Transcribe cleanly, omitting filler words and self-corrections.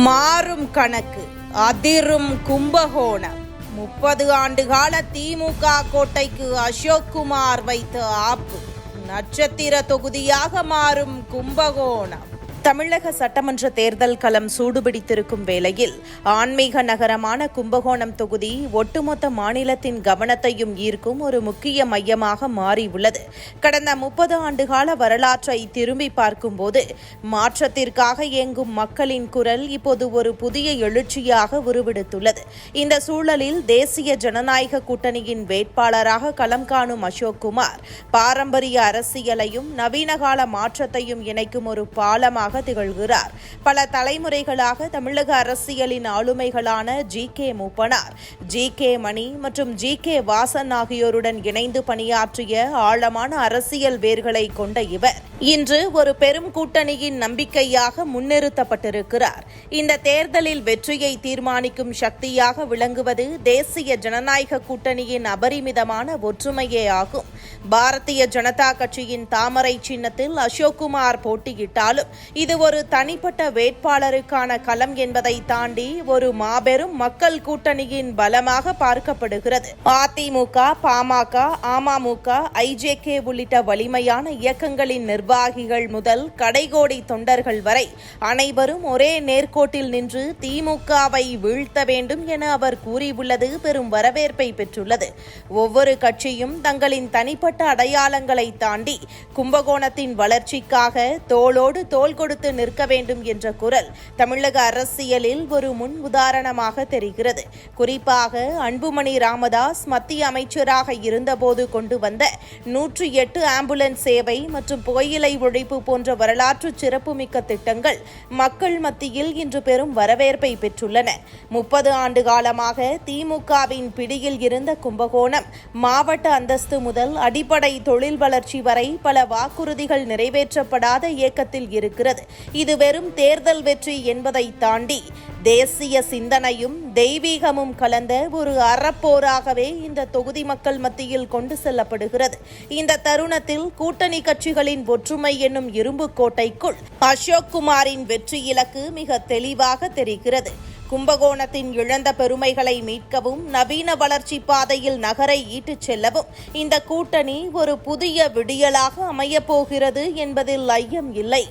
மாறும் கணக்கு, அதிரும் கும்பகோணம். 30 ஆண்டுகால திமுக கோட்டைக்கு அசோக்குமார் வைத்த ஆப்பு. நட்சத்திர தொகுதியாக மாறும் கும்பகோணம். தமிழக சட்டமன்ற தேர்தல் களம் சூடுபிடித்திருக்கும் வேளையில் ஆன்மீக நகரமான கும்பகோணம் தொகுதி ஒட்டுமொத்த மாநிலத்தின் கவனத்தையும் ஈர்க்கும் ஒரு முக்கிய மையமாக மாறியுள்ளது. கடந்த 30 ஆண்டுகால வரலாற்றை திரும்பி பார்க்கும்போது மாற்றத்திற்காக இயங்கும் மக்களின் குரல் இப்போது ஒரு புதிய எழுச்சியாக உருவெடுத்துள்ளது. இந்த சூழலில் தேசிய ஜனநாயக கூட்டணியின் வேட்பாளராக களம் காணும் அசோக்குமார் பாரம்பரிய அரசியலையும் நவீனகால மாற்றத்தையும் இணைக்கும் ஒரு பாலமாக திகழ்கிறார். பல தலைமுறைகளாக தமிழக அரசியலின் ஆளுமைகளான ஜி.கே. மூப்பனார், ஜி.கே. மணி மற்றும் ஜி.கே. வாசன் ஆகியோருடன் இணைந்து பணியாற்றிய ஆழமான அரசியல் வேர்களை கொண்ட இவர் இன்று ஒரு பெரும் கூட்டணியின் நம்பிக்கையாக முன்னிறுத்தப்பட்டிருக்கிறார். இந்த தேர்தலில் வெற்றியை தீர்மானிக்கும் சக்தியாக விளங்குவது தேசிய ஜனநாயக கூட்டணியின் அபரிமிதமான ஒற்றுமையே ஆகும். பாரதிய ஜனதா கட்சியின் தாமரை சின்னத்தில் அசோக்குமார் போட்டியிட்டாலும் இது ஒரு தனிப்பட்ட வேட்பாளருக்கான களம் என்பதை தாண்டி ஒரு மாபெரும் மக்கள் கூட்டணியின் பலமாக பார்க்கப்படுகிறது. அதிமுக, பாமக, அமமுக, ஐஜேகே உள்ளிட்ட வலிமையான இயக்கங்களின் நிர்வாகிகள் முதல் கடைகோடி தொண்டர்கள் வரை அனைவரும் ஒரே நேர்கோட்டில் நின்று திமுகவை வீழ்த்த வேண்டும் என அவர் கூறியுள்ளது பெரும் வரவேற்பை பெற்றுள்ளது. ஒவ்வொரு கட்சியும் தங்களின் தனிப்பட்ட அடையாளங்களை தாண்டி கும்பகோணத்தின் வளர்ச்சிக்காக தோளோடு தோள் கொடுத்து நிற்க வேண்டும் என்ற குரல் தமிழக அரசியலில் ஒரு முன் உதாரணமாக தெரிகிறது. குறிப்பாக அன்புமணி ராமதாஸ் மத்திய அமைச்சராக இருந்தபோது கொண்டு வந்த 108 ஆம்புலன்ஸ் சேவை மற்றும் புகையிலை ஒழிப்பு போன்ற வரலாற்று சிறப்புமிக்க திட்டங்கள் மக்கள் மத்தியில் இன்று பெரும் வரவேற்பை பெற்றுள்ளன. 30 ஆண்டு காலமாக திமுகவின் பிடியில் இருந்த கும்பகோணம் மாவட்ட அந்தஸ்து முதல் அடிப்படை தொழில் வளர்ச்சி வரை பல வாக்குறுதிகள் நிறைவேற்றப்படாத இயக்கத்தில் இருக்கிறது. இது வெறும் தேர்தல் வெற்றி என்பதை தாண்டி தேசிய சிந்தனையும் தெய்வீகமும் கலந்த ஒரு அறப்போராகவே இந்த தொகுதி மக்கள் மத்தியில் கொண்டு செல்லப்படுகிறது. இந்த தருணத்தில் கூட்டணி கட்சிகளின் ஒற்றுமை என்னும் இரும்பு கோட்டைக்குள் அசோக்குமாரின் வெற்றி இலக்கு மிக தெளிவாக தெரிகிறது. கும்பகோணத்தின் இழந்த பெருமைகளை மீட்கவும் நவீன வளர்ச்சி பாதையில் நகரை ஈட்டுச் செல்லவும் இந்த கூட்டணி ஒரு புதிய விடியலாக அமையப்போகிறது என்பதில் ஐயம் இல்லை.